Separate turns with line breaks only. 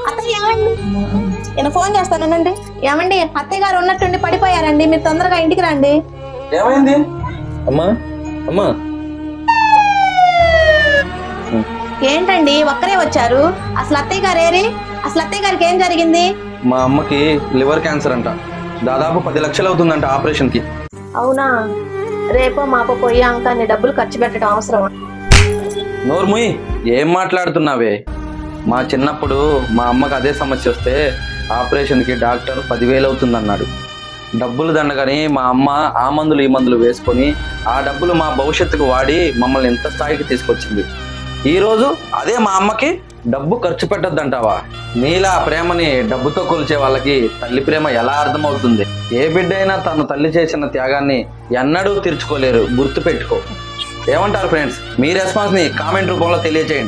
అత్తయ్య ఏమండి, నేను ఫోన్ చేస్తానండి. ఏమండి, అత్తయ్య గారు ఉన్నట్టుండి పడిపోయారండి, మీరు తొందరగా ఇంటికి రండి.
ఏమైంది? అమ్మా అమ్మా,
ఏంటండి ఒక్కరే వచ్చారు? అసలు అత్తయ్య గారు ఏరి? అసలు అత్తయ్య గారికి ఏం జరిగింది?
మా అమ్మకి లివర్ క్యాన్సర్ అంట. దాదాపు 10 లక్షలు అవుతుందంట ఆపరేషన్ కి.
అవునా? రేపో మాపో పోయాక నీ డబ్బులు ఖర్చు పెట్టడం అవసరమా?
నోర్ముయ్, ఏం మాట్లాడుతున్నావే? మా చిన్నప్పుడు మా అమ్మకి అదే సమస్య వస్తే ఆపరేషన్కి డాక్టర్ 10,000 అవుతుందన్నాడు. డబ్బులు దండగాని మా అమ్మ ఆ మందులు ఈ మందులు వేసుకొని ఆ డబ్బులు మా భవిష్యత్తుకు వాడి మమ్మల్ని ఎంత స్థాయికి తీసుకొచ్చింది. ఈరోజు అదే మా అమ్మకి డబ్బు ఖర్చు పెట్టద్దంటావా? నీలా ప్రేమని డబ్బుతో కొలిచే వాళ్ళకి తల్లి ప్రేమ ఎలా అర్థమవుతుంది? ఏ బిడ్డ అయినా తన తల్లి చేసిన త్యాగాన్ని ఎన్నడూ తీర్చుకోలేరు, గుర్తుపెట్టుకో. ఏమంటారు ఫ్రెండ్స్? మీ రెస్పాన్స్ని కామెంట్ రూపంలో తెలియజేయండి.